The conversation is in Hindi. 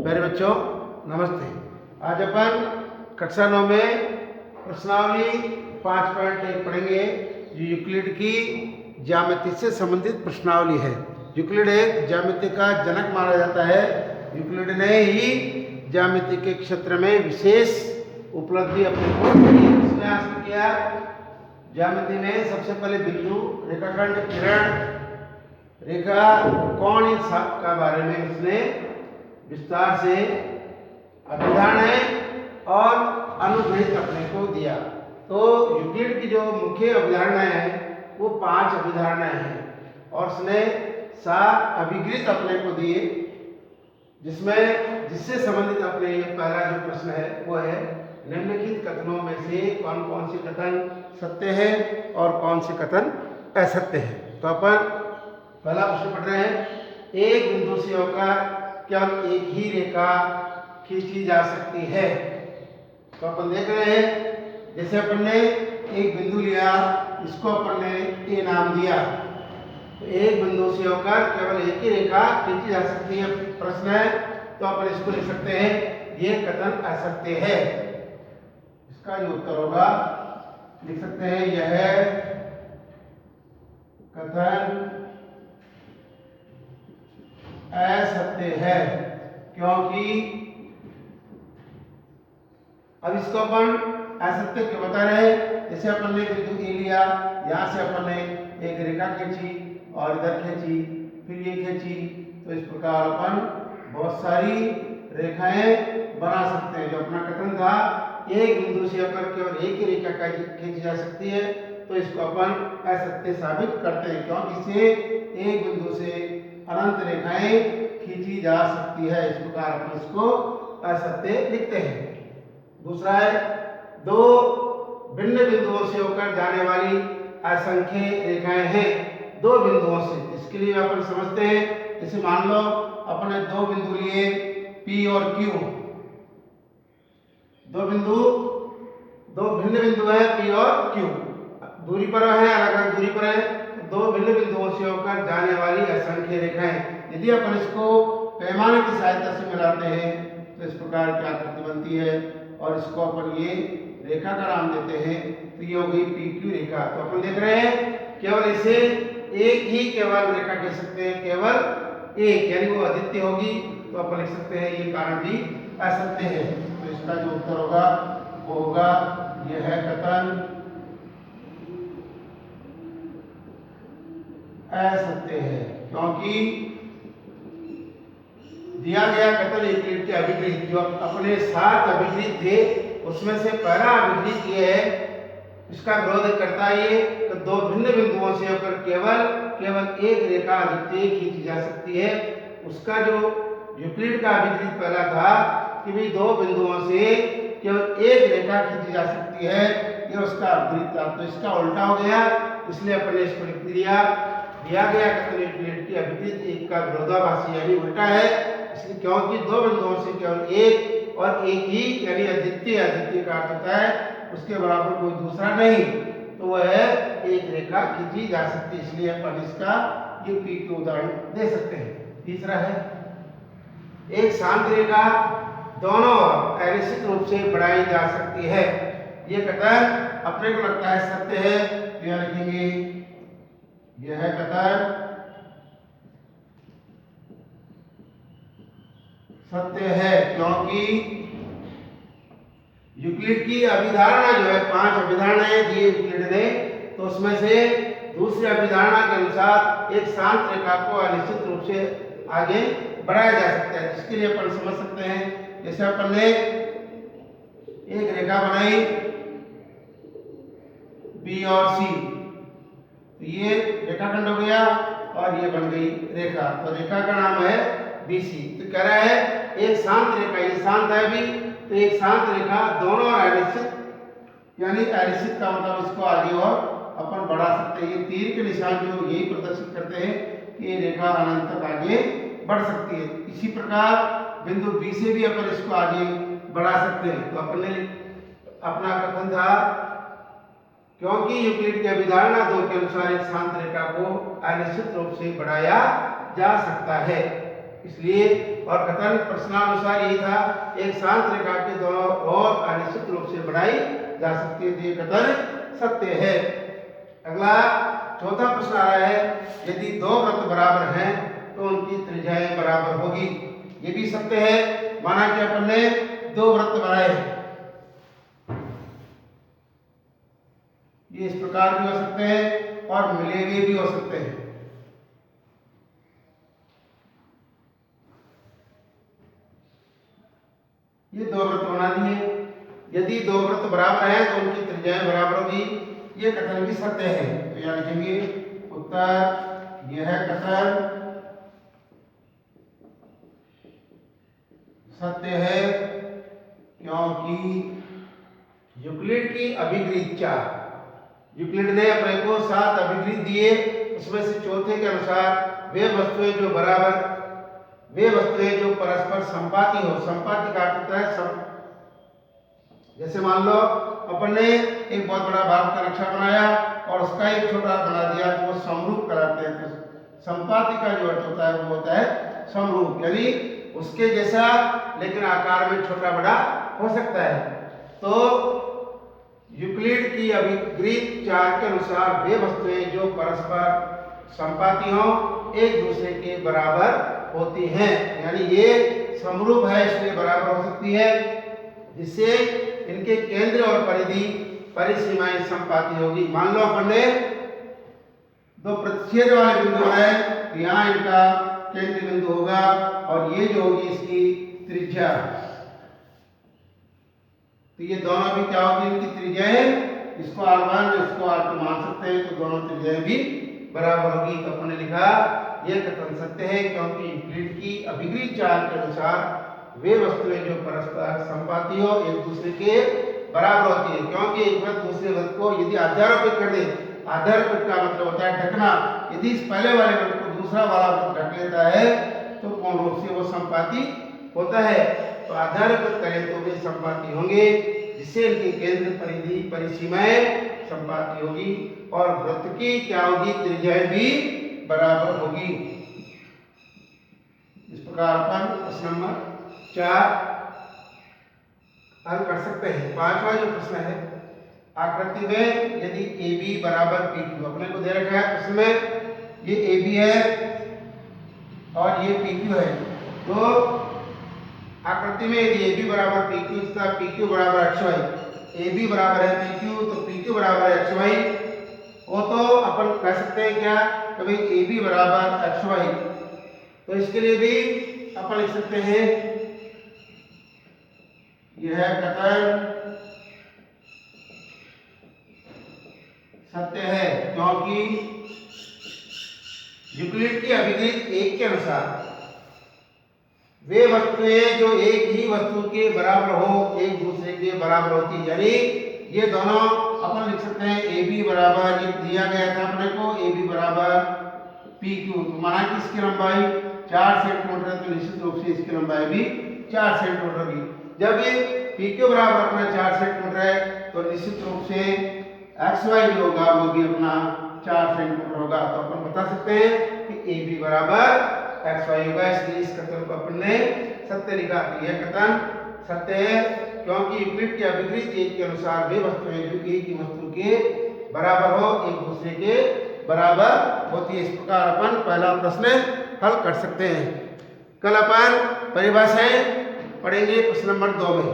प्यारे बच्चों नमस्ते। आज अपन कक्षा 9 में प्रश्नावली 5.1 पढ़ेंगे जो यूक्लिड की ज्यामिति से संबंधित प्रश्नावली है। यूक्लिड एक ज्यामिति का जनक माना जाता है। यूक्लिड ने ही ज्यामिति के क्षेत्र में विशेष उपलब्धि अपने को इसमें हासिल किया। ज्यामिति में सबसे पहले बिंदु, रेखाखंड, किरण, रेखा, कोण इन सब का बारे में उसने विस्तार से अभिधारणाएं और अनुगणित अपने को दिया। तो यूक्लिड की जो मुख्य अभिधारणाएं हैं वो 5 अभिधारणाएं हैं और उसने 7 अभिगृहित अपने को दिए, जिससे संबंधित अपने ये पहला जो प्रश्न है वो है निम्नलिखित कथनों में से कौन कौन से कथन सत्य है और कौन से कथन असत्य है। तो अपन पहला प्रश्न पढ़ रहे हैं। एक बिंदु से होकर केवल एक ही रेखा खींची जा सकती है। तो अपन देख रहे हैं, जैसे अपन ने एक बिंदु लिया, इसको अपन ने ए नाम दिया, तो एक बिंदु से होकर केवल एक ही रेखा खींची जा सकती है प्रश्न है, तो अपन इसको लिख सकते हैं ये कथन असत्य है। इसका जो उत्तर होगा लिख सकते हैं यह कथन असत्य है, क्योंकि अब इसको अपन असत्य क्यों बता रहे हैं। जैसे अपन ने बिंदु ए लिया, यहाँ से अपन ने एक रेखा खींची और इधर खींची, फिर ये खींची, तो इस प्रकार अपन बहुत सारी रेखाएं बना सकते हैं। जो अपना कथन था एक बिंदु से होकर केवल एक ही रेखा खींची जा सकती है, तो इसको अपन असत्य साबित करते हैं, क्योंकि इससे एक बिंदु से अनंत रेखाएं खींची जा सकती है। इस प्रकार अपन इसको असत्य लिखते हैं। दूसरा है दो भिन्न बिंदुओं से होकर जाने वाली असंख्य रेखाएं हैं दो बिंदुओं से। इसके लिए अपन समझते हैं, जैसे मान लो अपने दो बिंदु लिए P और Q, दो भिन्न बिंदु है P और Q, दूरी पर है, अलग अलग दूरी पर है, दो भिन्न बिंदुओं से होकर जाने वाली असंख्य रेखाएं। यदि अपन इसको पैमाने की सहायता से मिलाते हैं तो इस प्रकार की आकृति बनती है और इसको अपन ये रेखा का नाम देते हैं, तो ये हो गई PQ रेखा। तो अपन देख रहे हैं केवल इसे एक ही केवल रेखा कह सकते हैं, केवल एक, यानी वो अद्वितीय होगी, तो अपन लिख सकते हैं ये कारण भी असत्य है। तो इसका जो उत्तर होगा वो होगा यह कथन असत्य है, क्योंकि दिया गया कथन यूक्लिड के अभिगृहित जो अपने 7 अभिगृहित थे उसमें से पहला अभिगृहित ये है, इसका विरोध करता है ये तो दो भिन्न बिंदुओं से होकर केवल एक रेखा अद्वितीय खींची जा सकती है। उसका जो यूक्लिड का अभिगृहित पहला था कि भी दो बिंदुओं से केवल एक रेखा खींची जा सकती है, ये उसका अभिगृहित था। तो इसका उल्टा हो गया, इसलिए अपन ने इसको लिख दिया गया कथन यूक्लिड की अभिगृहित एक का विरोधाभासी यानी उल्टा है, इसलिए क्योंकि दो बिंदुओं से केवल एक और एक ही यानी अद्वितीय का अर्थ होता है उसके बराबर कोई दूसरा नहीं, तो वह एक रेखा खींची जा सकती है। इसलिए अपन इसका यूपी के उदाहरण दे सकते हैं। तीसरा है एक शांत रेखा दोनों ओर अनिश्चित रूप से बढ़ाई जा सकती है। ये कथन अपने को लगता है सत्य है, तो यह लिखेंगे यह कथन सत्य है, क्योंकि यूक्लिड की अभिधारणा जो है 5 अभिधारणाएं दी यूक्लिड ने, तो उसमें से दूसरी अभिधारणा के अनुसार एक शांत रेखा को अनिश्चित रूप से आगे बढ़ाया जा सकता है। जिसके लिए अपन समझ सकते हैं, जैसे अपन ने एक रेखा बनाई B और C, तो ये रेखाखंड हो गया और ये बन गई रेखा, तो रेखा का नाम है BC। तो कह रहा है एक शांत रेखा, ये शांत है भी, तो एक शांत रेखा दोनों अनिश्चित यानी अनिश्चित का मतलब इसको आगे और अपन बढ़ा सकते हैं। ये तीर के निशान जो यही प्रदर्शित करते हैं कि ये रेखा अनंत तक आगे बढ़ सकती है। इसी प्रकार बिंदु B से भी अपन इसको आगे बढ़ा सकते हैं। तो अपन ने अपना कथन था क्योंकि यूक्लिड की अभिधारणा 2 के अनुसार एक शांत रेखा को अनिश्चित रूप से बढ़ाया जा सकता है। इसलिए और कथन प्रश्नानुसार यही था, एक शांत रेखा के दोनों ओर अनिश्चित रूप से बढ़ाई जा सकती है, तो ये कथन सत्य है। अगला चौथा प्रश्न आ रहा है, यदि दो वृत्त बराबर हैं तो उनकी त्रिज्याएं बराबर होगी। ये भी सत्य है। माना कि अपन ने दो वृत्त बनाए, ये इस प्रकार भी हो सकते हैं और मिले हुए भी हो सकते हैं। ये दो वृत्त बना दिए, यदि दो वृत्त बराबर हैं तो उनकी त्रिज्याएं बराबर होगी, ये कथन भी सत्य है। तो यहाँ लिखेंगे उत्तर, यह कथन सत्य है क्योंकि यूक्लिड की अभिगृहीत चार, यूक्लिड ने अपने को 7 अभिगृहीत दिए, उसमें से चौथे के अनुसार वे वस्तुएं जो परस्पर संपाती हो, संपाती का अर्थ है जैसे मान लो अपन ने एक बहुत बड़ा भारत का नक्शा बनाया और उसका एक छोटा बना दिया, तो वो समरूप कहलाते हैं। तो संपाती का जो अर्थ होता है वो होता है समरूप, यानी उसके जैसा लेकिन आकार में छोटा बड़ा हो सकता है। तो यूक्लिड की अभिगृहीत चार के अनुसार वे वस्तुएं जो परस्पर संपाती हो एक दूसरे के बराबर होती हैं, यानी ये समरूप है इसलिए बराबर हो सकती है, जिससे इनके केंद्र और परिधि परिसीमाएं संपाती होगी। मान लो अपन ने दो प्रतिच्छेद वाले बिंदु बनाए, यहाँ इनका केंद्र बिंदु होगा और ये जो होगी इसकी त्रिज्या, तो ये दोनों भी क्या होगी, इनकी त्रिज्याएं, इसको R1 इसको R2 मान सकते हैं, तो दोनों त्रिज्याएं भी बराबर होगी। तो अपन ने लिखा यह कथन सत्य है क्योंकि यूक्लिड की अभिगृहीत चार के अनुसार वे वस्तुएं जो परस्पर संपाती हो एक दूसरे के बराबर होती है। क्योंकि एक वृत्त दूसरे वृत्त को यदि आधारोपित कर दे, आधारोपित का मतलब होता है ढकना, यदि इस पहले वाले वृत्त को दूसरा वाला वृत्त ढक लेता है तो पूर्ण रूप से वो संपाती होता है। तो आधारोपित करें तो वे संपाती होंगे, जिससे इनके केंद्र परिधि परिसीमाएं संपाती होगी और वृत्त की क्या होगी, त्रिज्याएं भी बराबर होगी। इस प्रकार अपन प्रश्न नंबर 4 हल कर सकते हैं। पांचवा जो प्रश्न है, आकृति में यदि AB बराबर PQ, अपने को दे रखा है प्रश्न में, ये AB है और ये PQ है, तो आकृति में यदि AB बराबर PQ तथा PQ बराबर XY, AB बराबर है PQ तो PQ बराबर है XY, वो तो अपन कह सकते हैं क्या, कभी AB बराबर XY, तो इसके लिए भी अपन लिख सकते हैं यह कथन सत्य है क्योंकि यूक्लिड की अभिगृहीत एक के अनुसार वे वस्तुएं जो एक ही वस्तु के बराबर हो एक दूसरे के बराबर होती है। यानी ये दोनों अपन लिख सकते हैं AB बराबर, ये दिया गया था अपने को AB बराबर PQ, तो माना कि इसकी लंबाई 4 सेंटीमीटर है तो निश्चित रूप से इसकी लंबाई भी 4 सेंटीमीटर होगी। जब ये PQ बराबर अपना 4 सेंटीमीटर है तो निश्चित रूप से XY जो होगा वो भी अपना 4 सेंटीमीटर होगा। तो अपन बता सकते हैं कि AB बराबर XY होगा, इसलिए इस कथन को अपन ने सत्य लिखा। यह कथन सत्य है क्योंकि यूक्लिड की अभिगृहीत एक के अनुसार वे वस्तुएं जो एक ही वस्तु के बराबर हो एक दूसरे के बराबर होती है। इस प्रकार अपन पहला प्रश्न हल कर सकते हैं। कल अपन परिभाषाएं पढ़ेंगे प्रश्न नंबर 2 में।